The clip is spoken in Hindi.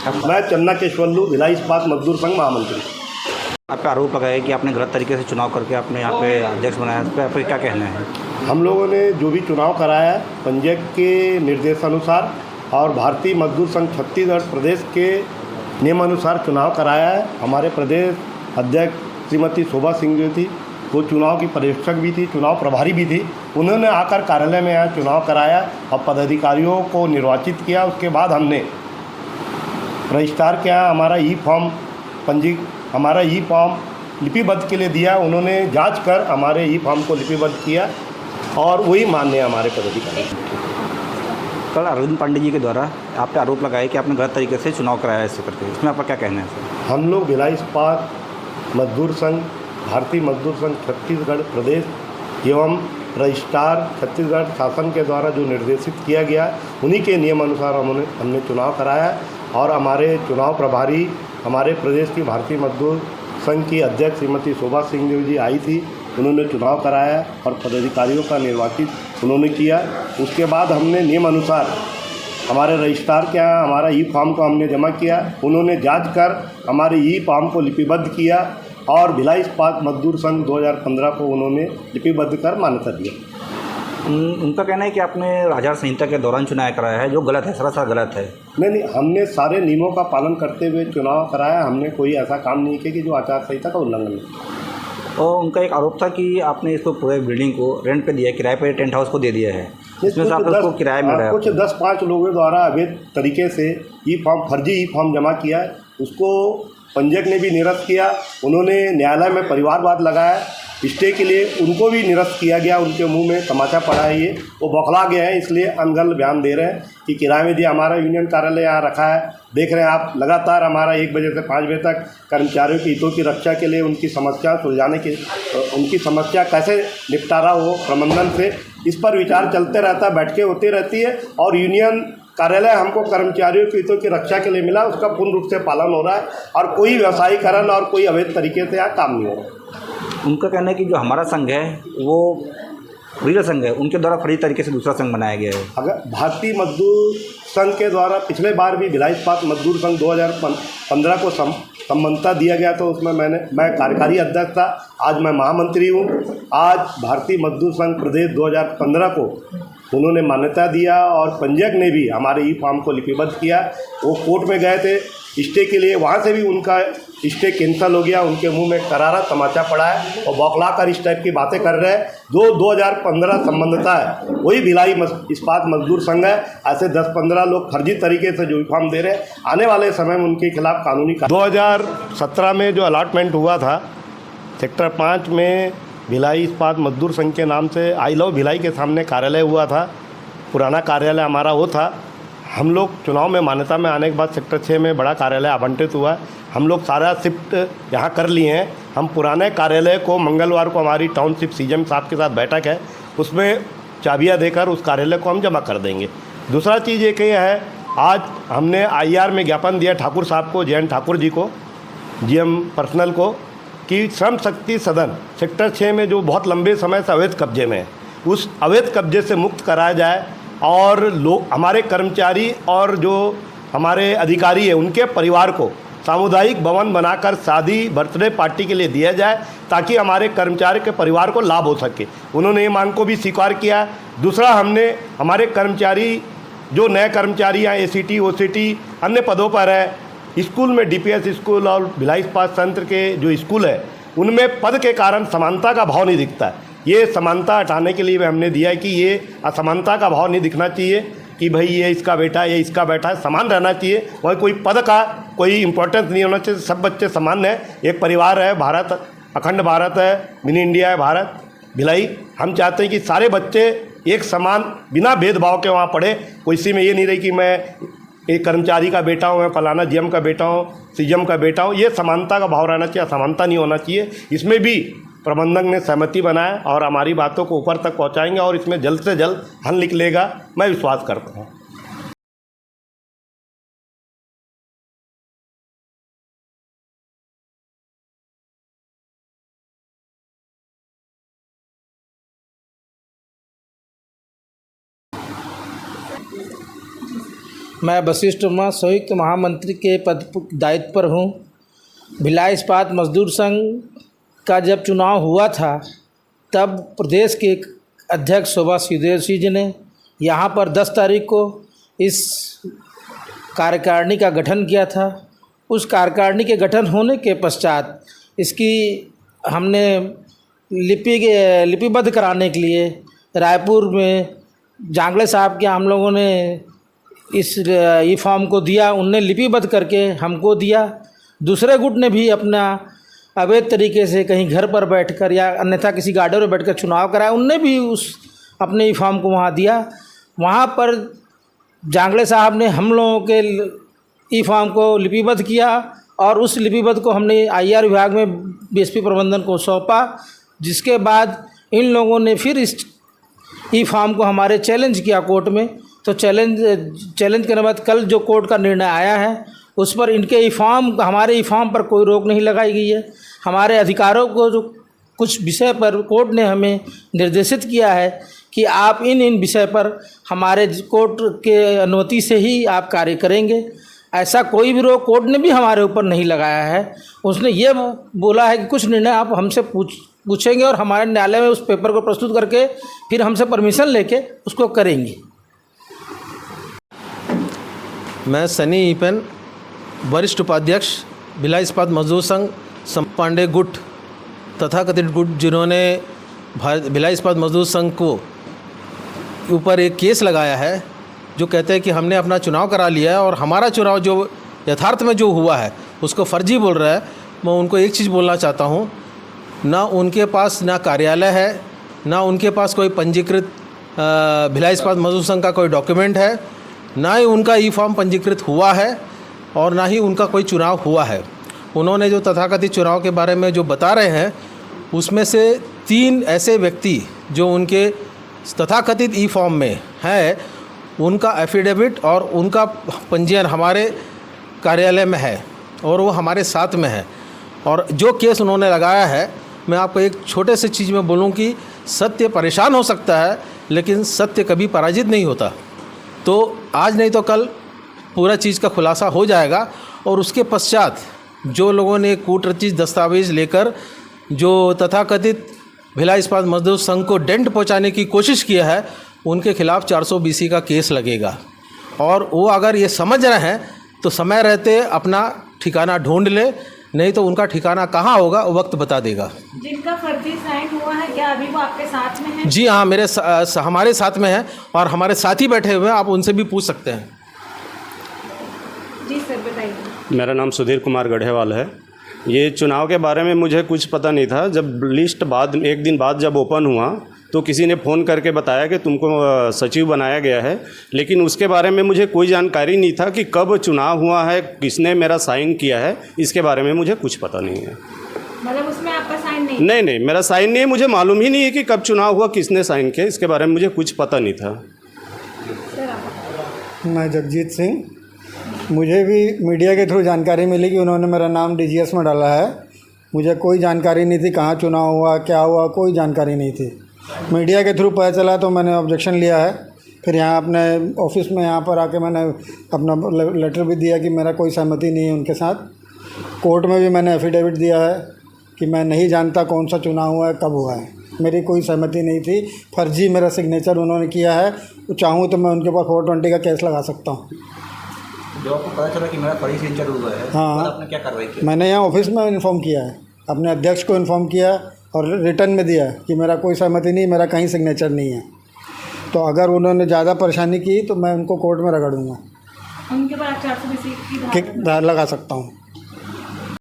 मैं चन्ना केशवल्लू, भिलाई इस्पात मजदूर संघ महामंत्री। आप पे आरोप लगाया कि आपने गलत तरीके से चुनाव करके आपने यहाँ पे अध्यक्ष बनाया, इस पर आपका क्या कहना है? हम लोगों ने जो भी चुनाव कराया पंचायत के निर्देशानुसार और भारतीय मजदूर संघ छत्तीसगढ़ प्रदेश के नियमानुसार चुनाव कराया है। हमारे प्रदेश अध्यक्ष श्रीमती शोभा सिंह जो थी वो चुनाव की पर्यवेक्षक भी थी, चुनाव प्रभारी भी थी। उन्होंने आकर कार्यालय में यहाँ चुनाव कराया और पदाधिकारियों को निर्वाचित किया। उसके बाद हमने रजिस्ट्रार के यहाँ हमारा ई फॉर्म लिपिबद्ध के लिए दिया। उन्होंने जांच कर हमारे ई फॉर्म को लिपिबद्ध किया और वही मान्य है हमारे पदाधिकारी। कल अरविंद पांडे जी के द्वारा आप पे आरोप लगाया कि आपने गलत तरीके से चुनाव कराया इससे करके, इसमें आपका क्या कहना है सर? हम लोग भिलाई इस्पात मजदूर संघ, भारतीय मजदूर संघ छत्तीसगढ़ प्रदेश एवं रजिस्ट्रार छत्तीसगढ़ शासन के द्वारा जो निर्देशित किया गया उन्हीं के नियमानुसार हमने चुनाव कराया और हमारे चुनाव प्रभारी हमारे प्रदेश की भारतीय मजदूर संघ की अध्यक्ष श्रीमती शोभा सिंह देव जी आई थी। उन्होंने चुनाव कराया और पदाधिकारियों का निर्वाचित उन्होंने किया। उसके बाद हमने नियमानुसार हमारे रजिस्ट्रार के यहाँ हमारा ई फॉर्म को हमने जमा किया। उन्होंने जांच कर हमारे ई फॉर्म को लिपिबद्ध किया और भिलाई इस्पात मजदूर संघ 2015 को उन्होंने लिपिबद्ध कर मान्यता दिया। उनका कहना है कि आपने आचार संहिता के दौरान चुनाव कराया है, जो गलत है, सरासर गलत है। नहीं, हमने सारे नियमों का पालन करते हुए चुनाव कराया। हमने कोई ऐसा काम नहीं किया कि जो आचार संहिता का उल्लंघन है। और उनका एक आरोप था कि आपने इसको पूरे बिल्डिंग को रेंट पे दिया है, किराए पे टेंट हाउस को दे दिया है, इसमें से आपको किराए मिल रहा है। कुछ 10-5 लोगों द्वारा अवैध तरीके से फर्जी ई फॉर्म जमा किया है, उसको पंजीयक ने भी निरस्त किया। उन्होंने न्यायालय में परिवारवाद लगाया, स्टे के लिए उनको भी निरस्त किया गया। उनके मुंह में तमाचा पड़ा है, ये वो बौखला गए हैं, इसलिए अनगल बयान दे रहे हैं कि किराए में दिया। हमारा यूनियन कार्यालय यहाँ रखा है, देख रहे हैं आप, लगातार हमारा 1 बजे से 5 बजे तक कर्मचारियों के हितों की रक्षा के लिए उनकी समस्या सुलझाने की, उनकी समस्या कैसे निपटारा हो प्रबंधन से, इस पर विचार चलते रहता है, बैठकें होती रहती है। और यूनियन कार्यालय हमको कर्मचारियों के हितों की रक्षा के लिए मिला, उसका पूर्ण रूप से पालन हो रहा है और कोई व्यवसायीकरण और कोई अवैध तरीके से यहाँ काम नहीं हो रहा। उनका कहना है कि जो हमारा संघ है वो रीजनल संघ है, उनके द्वारा फर्जी तरीके से दूसरा संघ बनाया गया है। अगर भारतीय मजदूर संघ के द्वारा पिछले बार भी भिलाई इस्पात मजदूर संघ 2015 को सम्मानता दिया गया, तो उसमें मैं कार्यकारी अध्यक्ष था, आज मैं महामंत्री हूँ। आज भारतीय मजदूर संघ प्रदेश 2015 को उन्होंने मान्यता दिया और पंजीयक ने भी हमारे ई फॉर्म को लिपिबद्ध किया। वो कोर्ट में गए थे स्टे के लिए, वहाँ से भी उनका स्टे कैंसिल हो गया। उनके मुंह में करारा तमाचा पड़ा है और बौखला कर इस टाइप की बातें कर रहे हैं। जो 2015 संबंधता है वही भिलाई इस्पात मजदूर संघ है। ऐसे 10-15 लोग फर्जी तरीके से जो फॉर्म दे रहे हैं, आने वाले समय में उनके खिलाफ कानूनी 2017 में जो अलॉटमेंट हुआ था सेक्टर 5 में भिलाई इस्पात मजदूर संघ के नाम से आई लव भिलाई के सामने कार्यालय हुआ था, पुराना कार्यालय हमारा वो था। हम लोग चुनाव में मान्यता में आने के बाद सेक्टर 6 में बड़ा कार्यालय आवंटित हुआ। हम लोग सारा शिफ्ट यहाँ कर लिए हैं। हम पुराने कार्यालय को मंगलवार को हमारी टाउनशिप सीएम साहब के साथ बैठक है, उसमें चाबियाँ देकर उस कार्यालय को हम जमा कर देंगे। दूसरा चीज़ एक ये है, आज हमने आईआर में ज्ञापन दिया ठाकुर साहब को, जयंत ठाकुर जी को, जीएम पर्सनल को, कि श्रम शक्ति सदन सेक्टर 6 में जो बहुत लंबे समय से अवैध कब्जे में है, उस अवैध कब्जे से मुक्त कराया जाए और लोग, हमारे कर्मचारी और जो हमारे अधिकारी हैं उनके परिवार को सामुदायिक भवन बनाकर शादी बर्थडे पार्टी के लिए दिया जाए, ताकि हमारे कर्मचारी के परिवार को लाभ हो सके। उन्होंने ये मांग को भी स्वीकार किया। दूसरा, हमने हमारे कर्मचारी जो नए कर्मचारी हैं एसीटी ओसीटी अन्य पदों पर है, स्कूल में डीपीएस स्कूल और भिलाई इस्पात संयंत्र के जो स्कूल है उनमें पद के कारण समानता का भाव नहीं दिखता है। ये समानता हटाने के लिए हमने दिया है कि ये असमानता का भाव नहीं दिखना चाहिए कि भाई ये इसका बेटा है, ये इसका बेटा है, समान रहना चाहिए। वही कोई पद का कोई इम्पोर्टेंस नहीं होना चाहिए, सब बच्चे समान हैं, एक परिवार है, भारत अखंड भारत है, मिनी इंडिया है भारत भिलाई। हम चाहते हैं कि सारे बच्चे एक समान बिना भेदभाव के वहाँ पढ़े। कोई इसी में ये नहीं रही कि मैं एक कर्मचारी का बेटा हूँ, मैं फलाना जीएम का बेटा हूँ, सीएम का बेटा हूँ। ये समानता का भाव रहना चाहिए, असमानता नहीं होना चाहिए। इसमें भी प्रबंधक ने सहमति बनाया और हमारी बातों को ऊपर तक पहुँचाएंगे और इसमें जल्द से जल्द हल निकलेगा, मैं विश्वास करता हूँ। मैं वशिष्ठ वर्मा संयुक्त महामंत्री के पद दायित्व पर हूँ। भिलाई इस्पात मजदूर संघ का जब चुनाव हुआ था तब प्रदेश के अध्यक्ष शोभा सिंह जी ने यहाँ पर 10 तारीख को इस कार्यकारिणी का गठन किया था। उस कार्यकारिणी के गठन होने के पश्चात इसकी हमने लिपिबद्ध कराने के लिए रायपुर में जांगले साहब के हम लोगों ने इस ई फॉर्म को दिया। उनने लिपिबद्ध करके हमको दिया। दूसरे गुट ने भी अपना अवैध तरीके से कहीं घर पर बैठकर या अन्यथा किसी गार्डन में बैठकर चुनाव कराया, उनने भी उस अपने ई फॉर्म को वहाँ दिया। वहाँ पर जांगले साहब ने हम लोगों के ई फॉर्म को लिपिबद्ध किया और उस लिपिबद्ध को हमने आईआर विभाग में बीएसपी प्रबंधन को सौंपा, जिसके बाद इन लोगों ने फिर इस ई फॉर्म को हमारे चैलेंज किया कोर्ट में। तो चैलेंज करने के बाद कल जो कोर्ट का निर्णय आया है उस पर इनके हमारे ई फॉर्म पर कोई रोक नहीं लगाई गई है। हमारे अधिकारों को जो कुछ विषय पर कोर्ट ने हमें निर्देशित किया है कि आप इन विषय पर हमारे कोर्ट के अनुमति से ही आप कार्य करेंगे। ऐसा कोई भी रोक कोर्ट ने भी हमारे ऊपर नहीं लगाया है। उसने ये बोला है कि कुछ निर्णय आप हमसे पूछेंगे और हमारे न्यायालय में उस पेपर को प्रस्तुत करके फिर हमसे परमिशन लेके उसको करेंगे। मैं सनी ईपन, वरिष्ठ उपाध्यक्ष भिलाई इस्पात मजदूर संघ पांडे गुट तथाकथित गुट, जिन्होंने भिलाई इस्पात मजदूर संघ को ऊपर एक केस लगाया है जो कहते हैं कि हमने अपना चुनाव करा लिया है और हमारा चुनाव जो यथार्थ में जो हुआ है उसको फर्जी बोल रहा है। मैं उनको एक चीज़ बोलना चाहता हूँ, ना उनके पास ना कार्यालय है, ना उनके पास कोई पंजीकृत भिलाई इस्पात मजदूर संघ का कोई डॉक्यूमेंट है, ना ही उनका ई फॉर्म पंजीकृत हुआ है और ना ही उनका कोई चुनाव हुआ है। उन्होंने जो तथाकथित चुनाव के बारे में जो बता रहे हैं उसमें से 3 ऐसे व्यक्ति जो उनके तथाकथित ई फॉर्म में है, उनका एफिडेविट और उनका पंजीयन हमारे कार्यालय में है और वो हमारे साथ में है। और जो केस उन्होंने लगाया है, मैं आपको एक छोटे से चीज़ में बोलूँ कि सत्य परेशान हो सकता है लेकिन सत्य कभी पराजित नहीं होता। तो आज नहीं तो कल पूरा चीज़ का खुलासा हो जाएगा और उसके पश्चात जो लोगों ने कूटरचित दस्तावेज़ लेकर जो तथाकथित भिलाई इस्पात मजदूर संघ को डेंट पहुंचाने की कोशिश किया है उनके खिलाफ 420 का केस लगेगा। और वो अगर ये समझ रहे हैं तो समय रहते अपना ठिकाना ढूंढ ले, नहीं तो उनका ठिकाना कहाँ होगा वो वक्त बता देगा। जिनका फर्जी साइन हुआ है क्या अभी वो आपके साथ में है? जी हाँ, हमारे साथ में है और हमारे साथी बैठे हुए हैं, आप उनसे भी पूछ सकते हैं। जी सर बताइए। मेरा नाम सुधीर कुमार गढ़ेवाल है। ये चुनाव के बारे में मुझे कुछ पता नहीं था। जब लिस्ट एक दिन बाद जब ओपन हुआ तो किसी ने फ़ोन करके बताया कि तुमको सचिव बनाया गया है, लेकिन उसके बारे में मुझे कोई जानकारी नहीं था कि कब चुनाव हुआ है, किसने मेरा साइन किया है, इसके बारे में मुझे कुछ पता नहीं है। मतलब उसमें आपका साइन नहीं? नहीं, मेरा साइन नहीं है। मुझे मालूम ही नहीं है कि कब चुनाव हुआ, किसने साइन किया, इसके बारे में मुझे कुछ पता नहीं था। मैं जगजीत सिंह, मुझे भी मीडिया के थ्रू जानकारी मिली कि उन्होंने मेरा नाम डीजीएस में डाला है। मुझे कोई जानकारी नहीं थी कहाँ चुनाव हुआ, क्या हुआ, कोई जानकारी नहीं थी। मीडिया के थ्रू पता चला तो मैंने ऑब्जेक्शन लिया है। फिर यहाँ अपने ऑफिस में यहाँ पर आके मैंने अपना लेटर भी दिया कि मेरा कोई सहमति नहीं है उनके साथ। कोर्ट में भी मैंने एफिडेविट दिया है कि मैं नहीं जानता कौन सा चुनाव हुआ है, कब हुआ है, मेरी कोई सहमति नहीं थी। फर्जी मेरा सिग्नेचर उन्होंने किया है। तो चाहूँ तो मैं उनके ऊपर 420 का केस लगा सकता हूँ। जो आपको पता चला कि मेरा फर्जी सिग्नेचर हुआ है, हाँ, आपने क्या कार्रवाई की? मैंने यहाँ ऑफिस में इन्फॉर्म किया है, अपने अध्यक्ष को इन्फॉर्म किया और रिटर्न में दिया कि मेरा कोई सहमति नहीं, मेरा कहीं सिग्नेचर नहीं है। तो अगर उन्होंने ज़्यादा परेशानी की तो मैं उनको कोर्ट में रगड़ूंगा, उनके ऊपर 420 की धारा लगा सकता हूँ।